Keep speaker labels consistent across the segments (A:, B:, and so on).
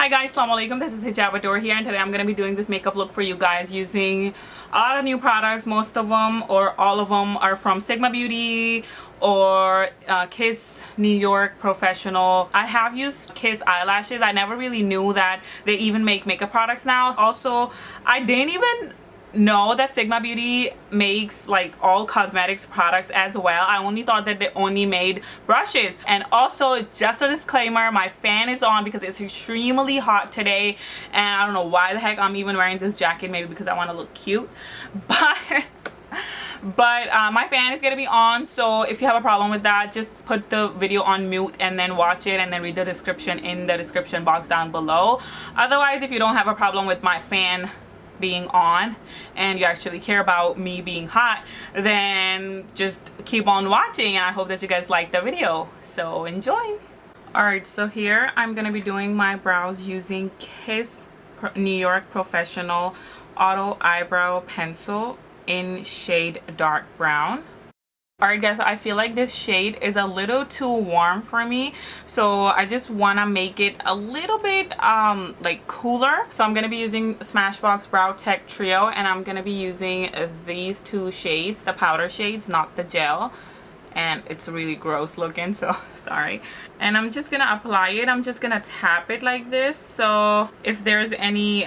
A: Hi guys, Assalamu alaikum. This is Hijabadore here, and today I'm going to be doing this makeup look for you guys using a lot of new products. Most of them or all of them are from Sigma Beauty or Kiss New York Professional. I have used Kiss eyelashes. I never really knew that they even make makeup products now. Also, I didn't even know that Sigma Beauty makes like all cosmetics products as well. I only thought that they only made brushes. And also, just a disclaimer, my fan is on because it's extremely hot today, and I don't know why the heck I'm even wearing this jacket. Maybe because I want to look cute, but my fan is gonna be on, so if you have a problem with that, just put the video on mute and then watch it, and then read the description in the description box down below. Otherwise, if you don't have a problem with my fan being on and you actually care about me being hot, then just keep on watching, and I hope that you guys like the video. So enjoy. Alright, so here I'm gonna be doing my brows using Kiss New York Professional Auto Eyebrow Pencil in shade dark brown. Alright guys, so I feel like this shade is a little too warm for me, so I just want to make it a little bit like cooler. So I'm going to be using Smashbox Brow Tech Trio, and I'm going to be using these two shades, the powder shades, not the gel. And it's really gross looking, so sorry. And I'm just gonna apply it. I'm just gonna tap it like this, so if there's any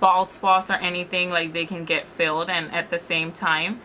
A: bald spots or anything, like they can get filled, and at the same time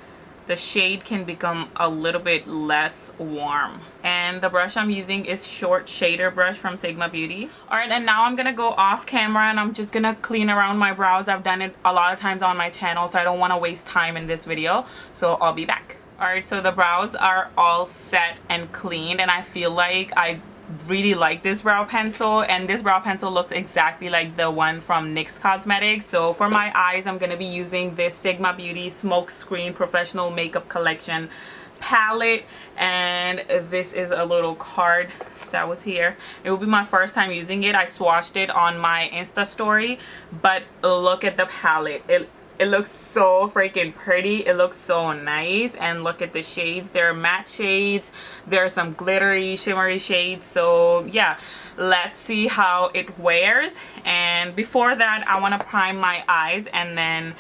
A: the shade can become a little bit less warm. And the brush I'm using is short shader brush from Sigma Beauty. Alright, and now I'm gonna go off camera and I'm just gonna clean around my brows. I've done it a lot of times on my channel, so I don't want to waste time in this video, so I'll be back. Alright, so the brows are all set and cleaned, and I feel like I really like this brow pencil, and this brow pencil looks exactly like the one from NYX Cosmetics. So for my eyes, I'm going to be using this Sigma Beauty Smokescreen Professional Makeup Collection palette, and this is a little card that was here. It will be my first time using it. I swatched it on my Insta story, but look at the palette. It looks so freaking pretty. It looks so nice. And look at the shades. There are matte shades. There are some glittery, shimmery shades. So yeah, let's see how it wears. And before that, I want to prime my eyes, and then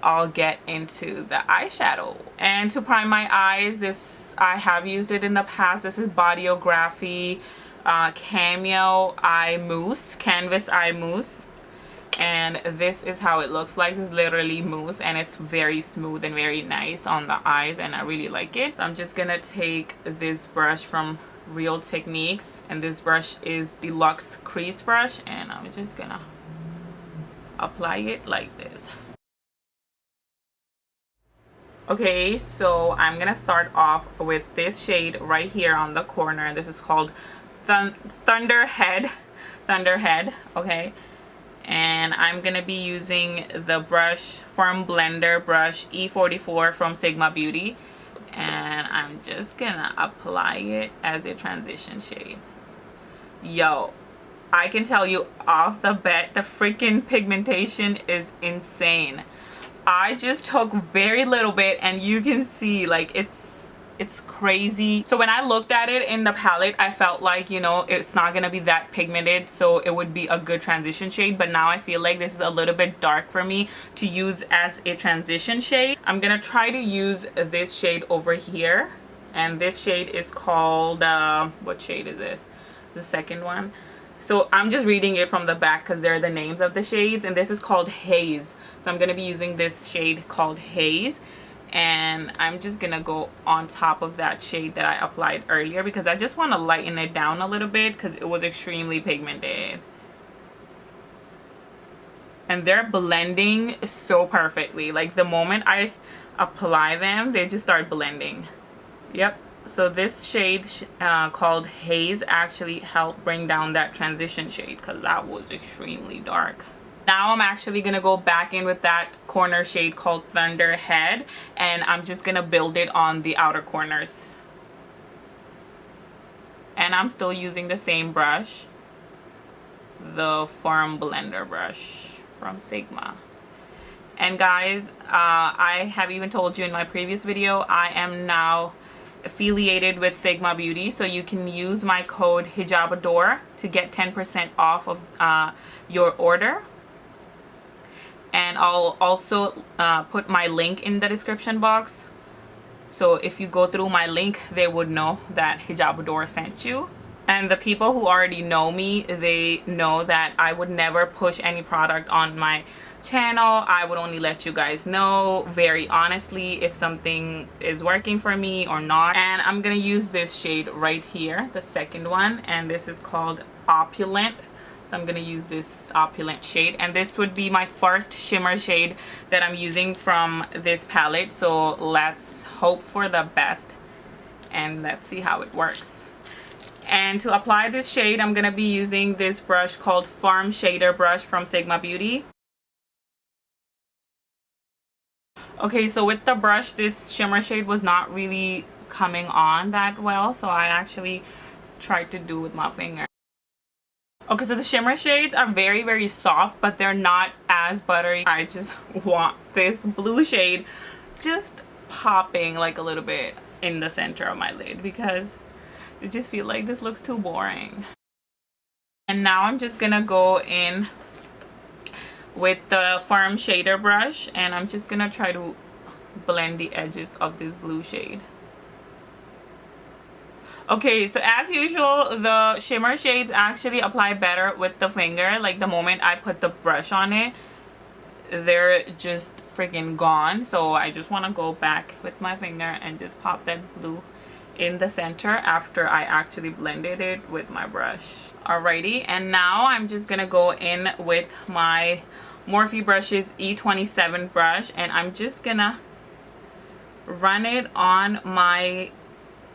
A: I'll get into the eyeshadow. And to prime my eyes, this, I have used it in the past. This is Bodyography Cameo Eye Mousse, Canvas Eye Mousse. And this is how it looks like. It's literally mousse, and it's very smooth and very nice on the eyes, and I really like it. So I'm just gonna take this brush from Real Techniques, and this brush is Deluxe Crease Brush, and I'm just gonna apply it like this. Okay, so I'm gonna start off with this shade right here on the corner. This is called Thunderhead, okay? And I'm gonna be using the brush Firm Blender brush E44 from Sigma Beauty, and I'm just gonna apply it as a transition shade. Yo, I can tell you off the bat, the freaking pigmentation is insane. I just took very little bit, and you can see like it's crazy. So when I looked at it in the palette, I felt like, you know, it's not gonna be that pigmented, so it would be a good transition shade. But now I feel like this is a little bit dark for me to use as a transition shade. I'm gonna try to use this shade over here, and this shade is called what shade is this? The second one. So I'm just reading it from the back because they're the names of the shades, and this is called Haze. So I'm gonna be using this shade called Haze, and I'm just gonna go on top of that shade that I applied earlier because I just want to lighten it down a little bit because it was extremely pigmented. And they're blending so perfectly. Like the moment I apply them, they just start blending. Yep. So this shade called Haze actually helped bring down that transition shade because that was extremely dark. Now I'm actually going to go back in with that corner shade called Thunderhead, and I'm just going to build it on the outer corners. And I'm still using the same brush, the Firm Blender brush from Sigma. And guys, I have even told you in my previous video, I am now affiliated with Sigma Beauty, so you can use my code hijabadore to get 10% off of your order. And I'll also put my link in the description box, so if you go through my link, they would know that hijabadore sent you. And the people who already know me, they know that I would never push any product on my channel. I would only let you guys know very honestly if something is working for me or not. And I'm gonna use this shade right here, the second one, and this is called Opulent. So I'm gonna use this Opulent shade, and this would be my first shimmer shade that I'm using from this palette. So let's hope for the best and let's see how it works. And to apply this shade, I'm gonna be using this brush called Farm Shader brush from Sigma Beauty. Okay, so with the brush, this shimmer shade was not really coming on that well, so I actually tried to do with my finger. Okay, so the shimmer shades are very soft, but they're not as buttery. I just want this blue shade just popping like a little bit in the center of my lid because I just feel like this looks too boring. And now I'm just gonna go in with the Farm Shader brush, and I'm just gonna try to blend the edges of this blue shade. Okay, so as usual, the shimmer shades actually apply better with the finger. Like the moment I put the brush on it, they're just freaking gone. So I just want to go back with my finger and just pop that blue in the center after I actually blended it with my brush. Alrighty, and now I'm just gonna go in with my Morphe Brushes E27 brush, and I'm just gonna run it on my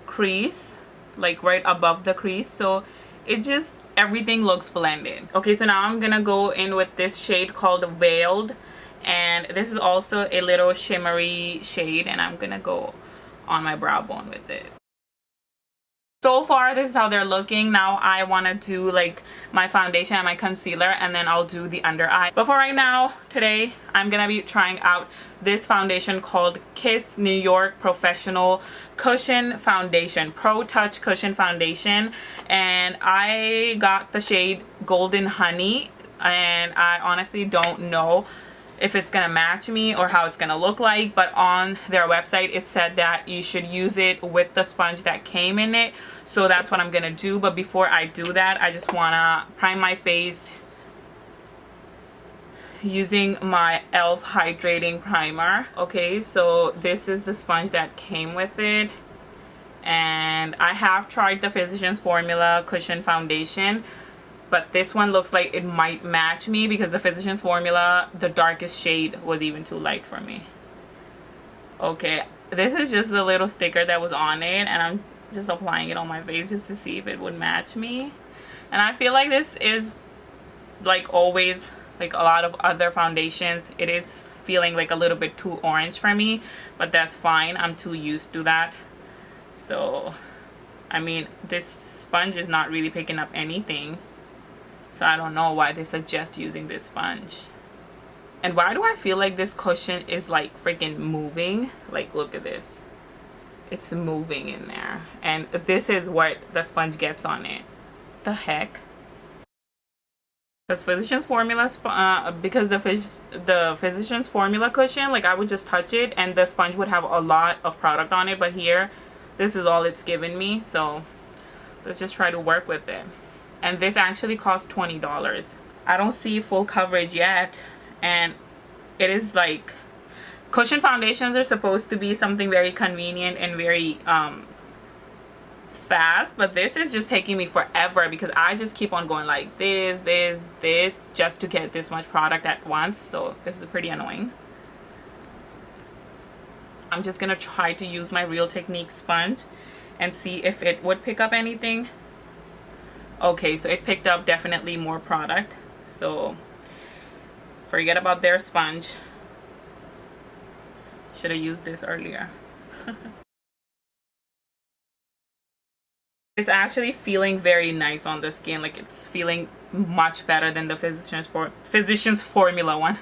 A: crease, like right above the crease, so it just everything looks blended. Okay, so now I'm gonna go in with this shade called Veiled, and this is also a little shimmery shade, and I'm gonna go on my brow bone with it. So far, this is how they're looking. Now I want to do like my foundation and my concealer, and then I'll do the under eye. But for right now, today, I'm going to be trying out this foundation called Kiss New York Professional Cushion Foundation. ProTouch Cushion Foundation. And I got the shade Golden Honey, and I honestly don't know if it's gonna match me or how it's gonna look like, but on their website it said that you should use it with the sponge that came in it, so that's what I'm gonna do. But before I do that, I just wanna prime my face using my e.l.f. hydrating primer. Okay, so this is the sponge that came with it, and I have tried the Physicians Formula Cushion Foundation, but this one looks like it might match me because the Physicians Formula, the darkest shade was even too light for me. Okay, this is just the little sticker that was on it, and I'm just applying it on my face just to see if it would match me. And I feel like this is, like always, like a lot of other foundations, it is feeling like a little bit too orange for me, but that's fine. I'm too used to that. So, I mean, this sponge is not really picking up anything. So I don't know why they suggest using this sponge. And why do I feel like this cushion is like freaking moving? Like, look at this. It's moving in there. And this is what the sponge gets on it. The heck? Because Physicians Formula, because the Physicians Formula cushion, like I would just touch it and the sponge would have a lot of product on it. But here, this is all it's given me. So let's just try to work with it. And this actually costs $20. I don't see full coverage yet, and it is like, cushion foundations are supposed to be something very convenient and very fast, but this is just taking me forever because I just keep on going like this just to get this much product at once. So this is pretty annoying. I'm just gonna try to use my Real Technique sponge and see if it would pick up anything. Okay, so it picked up definitely more product, so forget about their sponge. Should have used this earlier. It's actually feeling very nice on the skin, like it's feeling much better than the Physicians Formula one,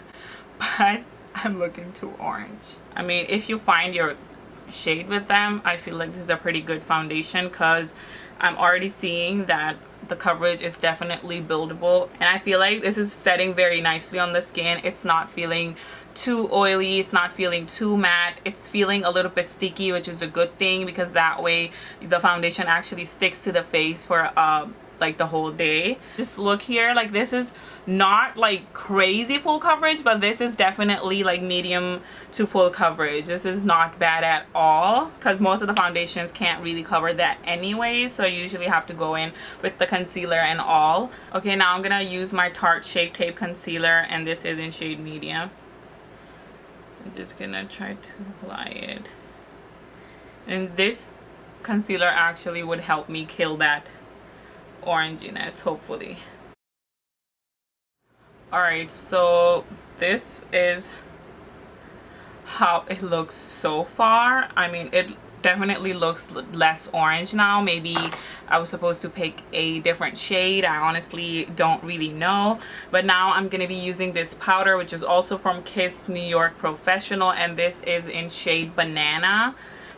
A: but I'm looking too orange. I mean, if you find your shade with them, I feel like this is a pretty good foundation because I'm already seeing that the coverage is definitely buildable, and I feel like this is setting very nicely on the skin. It's not feeling too oily, it's not feeling too matte, it's feeling a little bit sticky, which is a good thing because that way the foundation actually sticks to the face for like the whole day. Just look here, like this is not like crazy full coverage, but this is definitely like medium to full coverage. This is not bad at all because most of the foundations can't really cover that anyway, so I usually have to go in with the concealer and all. Okay, now I'm gonna use my Tarte Shape Tape concealer, and this is in shade medium. I'm just gonna try to apply it, and this concealer actually would help me kill that oranginess, hopefully. Alright, so this is how it looks so far. I mean, it definitely looks less orange now. Maybe I was supposed to pick a different shade. I honestly don't really know. But now I'm going to be using this powder, which is also from Kiss New York Professional, and this is in shade Banana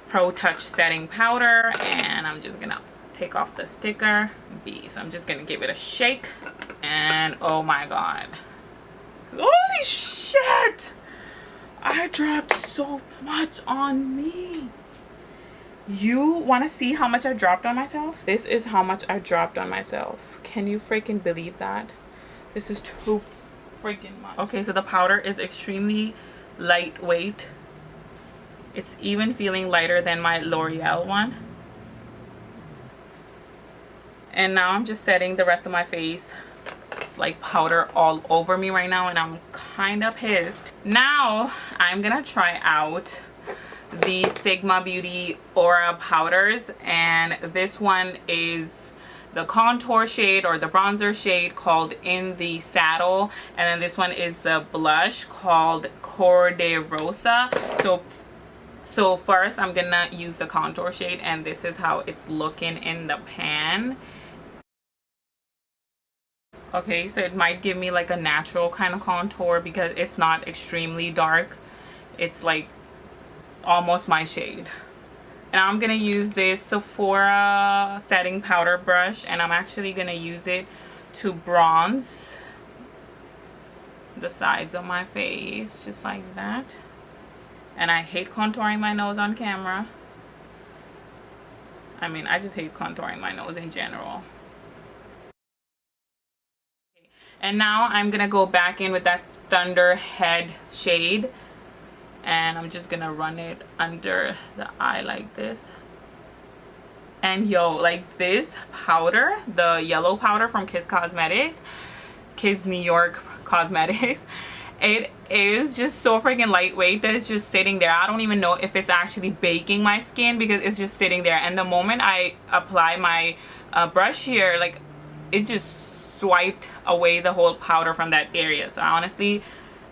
A: ProTouch setting powder, and I'm just gonna take off the sticker B. So I'm just gonna give it a shake, and oh my god, holy shit, I dropped so much on me. You want to see how much I dropped on myself? This is how much I dropped on myself. Can you freaking believe that? This is too freaking much. Okay, so the powder is extremely lightweight. It's even feeling lighter than my L'Oreal one. And now I'm just setting the rest of my face. It's like powder all over me right now, and I'm kind of pissed. Now I'm gonna try out the Sigma Beauty Aura powders, and this one is the contour shade or the bronzer shade called In the Saddle, and then this one is the blush called Cor de Rosa. So first I'm gonna use the contour shade, and this is how it's looking in the pan. Okay, so it might give me like a natural kind of contour because it's not extremely dark. It's like almost my shade. And I'm gonna use this Sephora setting powder brush, and I'm actually gonna use it to bronze the sides of my face just like that. And I hate contouring my nose on camera. I mean, I just hate contouring my nose in general. And now I'm gonna go back in with that Thunderhead shade, and I'm just gonna run it under the eye like this. And yo, like this powder, the yellow powder from Kiss New York Cosmetics, it is just so freaking lightweight that it's just sitting there. I don't even know if it's actually baking my skin because it's just sitting there. And the moment I apply my brush here, like it just swiped away the whole powder from that area. So I honestly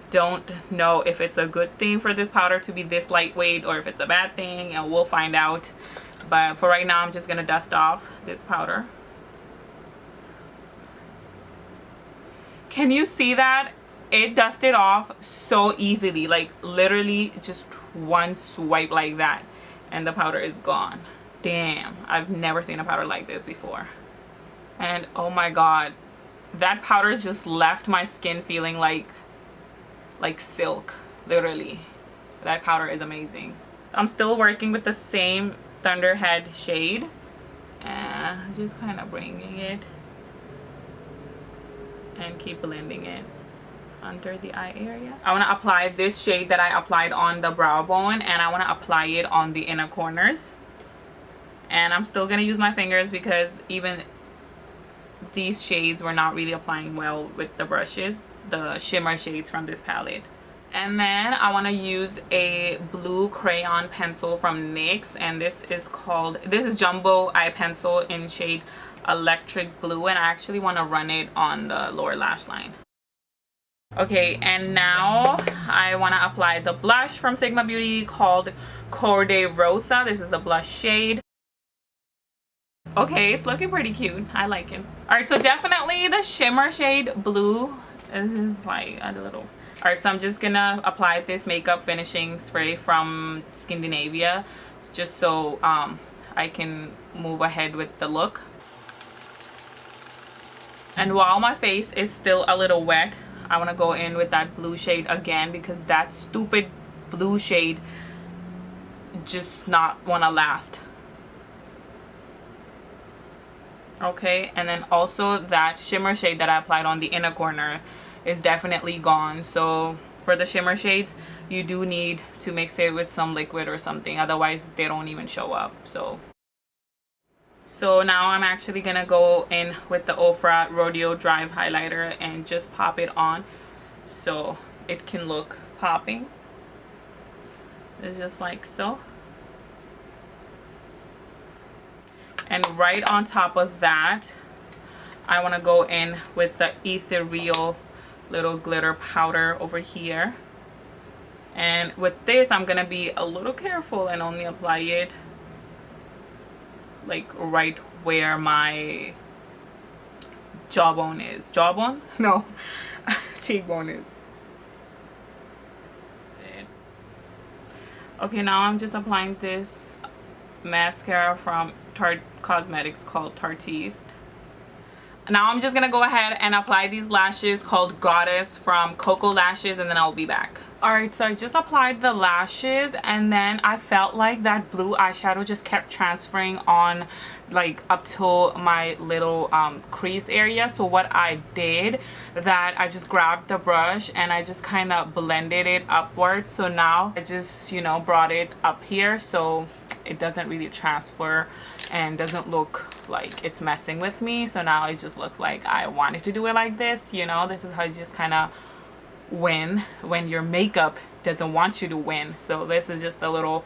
A: don't know if it's a good thing for this powder to be this lightweight or if it's a bad thing, and we'll find out. But for right now, I'm just gonna dust off this powder. Can you see that? It dusted off so easily, like literally just one swipe like that, and the powder is gone. Damn, I've never seen a powder like this before. And oh my god, that powder just left my skin feeling like silk, literally. That powder is amazing. I'm still working with the same Thunderhead shade, and just kind of bringing it and keep blending it under the eye area. I want to apply this shade that I applied on the brow bone, and I want to apply it on the inner corners. And I'm still going to use my fingers because even these shades were not really applying well with the brushes, the shimmer shades from this palette. And then I want to use a blue crayon pencil from NYX, and this is Jumbo Eye Pencil in shade Electric Blue, and I actually want to run it on the lower lash line. Okay, and now I want to apply the blush from Sigma Beauty called Cor de Rosa. This is the blush shade. Okay, it's looking pretty cute. I like it. Alright, so definitely the shimmer shade blue. This is like a little Alright, so I'm just gonna apply this makeup finishing spray from Skindinivia just so I can move ahead with the look. And while my face is still a little wet, I want to go in with that blue shade again because that stupid blue shade just not want to last. Okay, and then also that shimmer shade that I applied on the inner corner is definitely gone. So for the shimmer shades, you do need to mix it with some liquid or something, otherwise they don't even show up. So now I'm actually gonna go in with the Ofra Rodeo Drive highlighter and just pop it on so it can look popping. It's just like so. And right on top of that, I want to go in with the ethereal little glitter powder over here. And with this, I'm going to be a little careful and only apply it like right where my jawbone is. Jawbone? No. Cheekbone is. Okay, now I'm just applying this mascara from Tarte Cosmetics called Tartiste. Now I'm just gonna go ahead and apply these lashes called Goddess from Coco Lashes, and then I'll be back. Alright, so I just applied the lashes and then I felt like that blue eyeshadow just kept transferring on like up to my little crease area. So what I did, that I just grabbed the brush and I just kind of blended it upwards. So now I just, you know, brought it up here so it doesn't really transfer and doesn't look like it's messing with me. So now it just looks like I wanted to do it like this, you know. This is how you just kind of win when your makeup doesn't want you to win. So this is just a little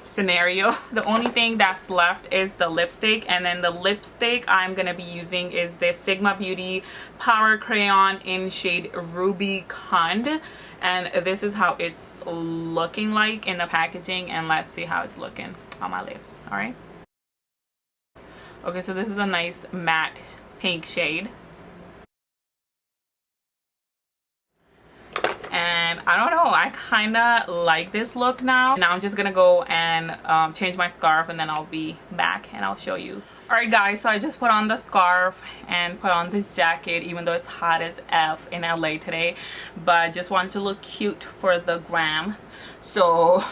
A: scenario. The only thing that's left is the lipstick, and then the lipstick I'm gonna be using is this Sigma Beauty Power Crayon in shade Ruby Cund, and this is how it's looking like in the packaging, and let's see how it's looking on my lips. All right, okay, so this is a nice matte pink shade. And I don't know, I kind of like this look now. Now I'm just gonna go and change my scarf, and then I'll be back and I'll show you. Alright guys, so I just put on the scarf and put on this jacket, even though it's hot as F in LA today, but I just wanted to look cute for the gram. So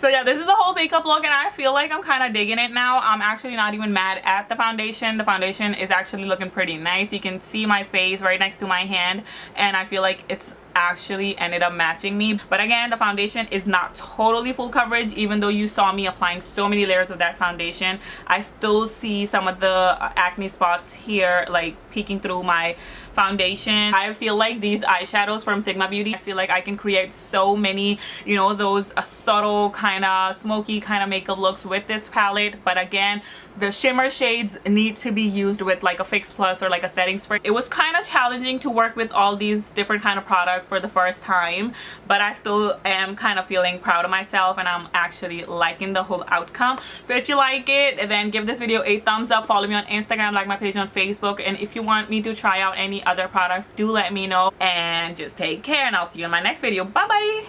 A: yeah, this is the whole makeup look, and I feel like I'm kind of digging it now. I'm actually not even mad at the foundation. The foundation is actually looking pretty nice. You can see my face right next to my hand, and I feel like it's actually ended up matching me. But again, the foundation is not totally full coverage. Even though you saw me applying so many layers of that foundation, I still see some of the acne spots here like peeking through my foundation. I feel like these eyeshadows from Sigma Beauty, I feel like I can create so many, you know, those subtle kind of smoky kind of makeup looks with this palette. But again, the shimmer shades need to be used with like a Fix Plus or like a setting spray. It was kind of challenging to work with all these different kind of products for the first time, but I still am kind of feeling proud of myself, and I'm actually liking the whole outcome. So if you like it, then give this video a thumbs up, follow me on Instagram, like my page on Facebook, and if you want me to try out any other products, do let me know. And just take care, and I'll see you in my next video. Bye bye.